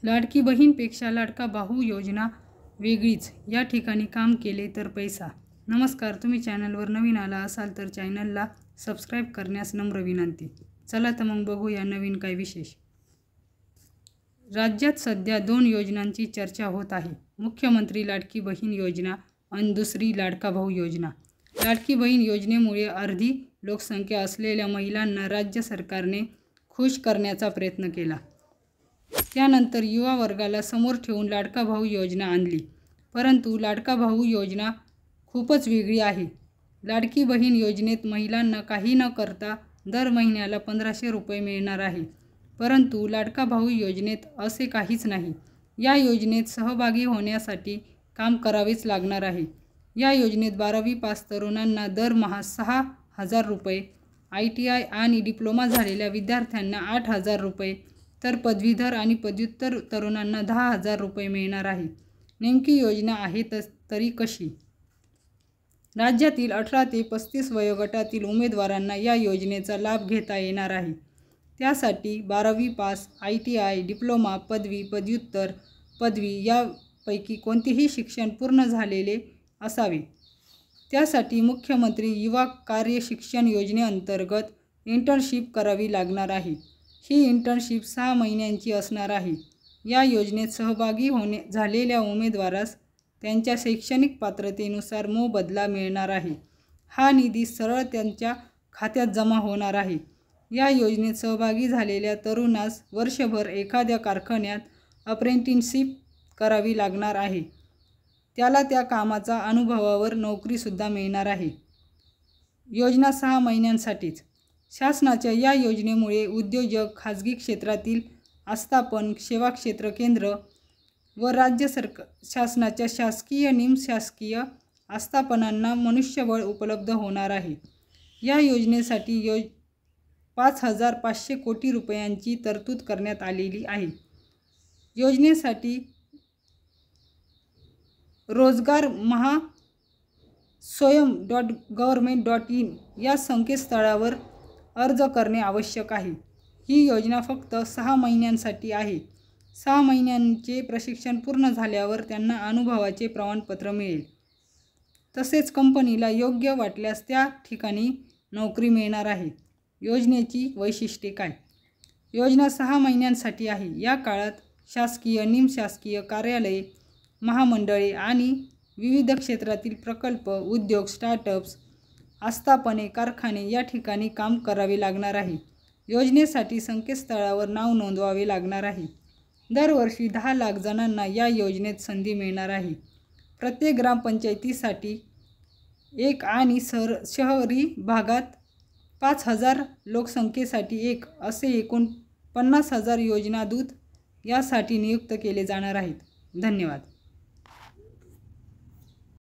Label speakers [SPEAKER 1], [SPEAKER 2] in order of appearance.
[SPEAKER 1] लाडकी बहीणपेक्षा लाडका भाऊ योजना वेगळीच, या ठिकाणी काम केले तर पैसा। नमस्कार, तुम्ही चॅनलवर नवीन आला असाल तर चॅनलला सबस्क्राईब करण्यास नम्र विनंती। चला तर मग बघूया नवीन काय विशेष। राज्यात सध्या 2 योजनांची चर्चा होत आहे, मुख्यमंत्री लाडकी बहीण योजना आणि दुसरी लाडका भाऊ योजना। लाडकी बहीण योजनेमुळे अर्धी लोकसंख्या असलेल्या महिलांना राज्य सरकारने खुश करण्याचा प्रयत्न केला। त्यानंतर युवा वर्गाला समोर ठेवून लाडका भाऊ योजना आणली, परंतु लाडका भाऊ योजना खूपच वेगळी आहे। लाडकी बहीण योजनेत महिलांना काही न करता दर महिन्याला 1500 रुपये मिळणार आहे, परंतु लाडका भाऊ योजनेत असे काहीच नाही। या योजनेत सहभागी होण्यासाठी काम करावेच लागणार आहे। या योजनेत 12वी पास तरुणांना दरमहा 6000 रुपये, ITI आणि डिप्लोमा झालेल्या विद्यार्थ्यांना 8000 रुपये, तर पदवीधर आणि पदव्युत्तर तरुणांना 10000 रुपये मिळणार आहे। नेमकी योजना आहे तरी कशी? राज्यातील 18 ते 35 वयोगटातील उमेदवारांना या योजनेचा लाभ घेता येणार आहे। त्यासाठी 12वी पास, ITI, डिप्लोमा, पदवी, पदव्युत्तर, पदवी यापैकी कोणतेही शिक्षण पूर्ण झालेले असावे। त्यासाठी मुख्यमंत्री युवा कार्य शिक्षण योजनेअंतर्गत इंटर्नशिप करावी लागणार आहे। ही इंटर्नशिप 6 महिन्यांची असणार आहे। या योजनेत सहभागी झालेल्या उमेदवारास त्यांच्या शैक्षणिक पात्रतेनुसार मोबदला मिळणार आहे। हा निधी सरळ त्यांच्या खात्यात जमा होणार आहे। या योजनेत सहभागी झालेल्या तरुणास वर्षभर एखाद्या कारखान्यात अप्रेंटिसशिप करावी लागणार आहे। त्याला त्या कामाचा अनुभवावर नोकरीसुद्धा मिळणार आहे। योजना 6 महिन्यांसाठीच। शासनाच्या या योजनेमुळे उद्योजक, खाजगी क्षेत्रातील आस्थापन, सेवा क्षेत्र केंद्र व राज्य शासनाच्या शासकीय, निमशासकीय आस्थापनांना मनुष्यबळ उपलब्ध होणार आहे। या योजनेसाठी 5500 कोटी रुपयांची तरतूद करण्यात आलेली आहे। योजनेसाठी rozgarmahaswayam.government.in या संकेतस्थळावर अर्ज करणे आवश्यक आहे। ही योजना फक्त 6 महिन्यांसाठी आहे। 6 महिन्यांचे प्रशिक्षण पूर्ण झाल्यावर त्यांना अनुभवाचे प्रमाणपत्र मिळेल। तसेच कंपनीला योग्य वाटल्यास त्या ठिकाणी नोकरी मिळणार आहे। योजनेची वैशिष्ट्ये काय? योजना 6 महिन्यांसाठी आहे। या काळात शासकीय, निमशासकीय कार्यालये, महामंडळे आणि विविध क्षेत्रातील प्रकल्प, उद्योग, स्टार्टअप्स, आस्थापने, कारखाने या ठिकाणी काम करावे लागणार आहे। योजनेसाठी संकेतस्थळावर नाव नोंदवावे लागणार आहे। दरवर्षी 10 लाख जणांना या योजनेत संधी मिळणार आहे। प्रत्येक ग्रामपंचायतीसाठी 1 आणि शहरी भागात 5000 लोकसंख्येसाठी 1 असे एकूण 50000 योजनादूत यासाठी नियुक्त केले जाणार आहेत। धन्यवाद।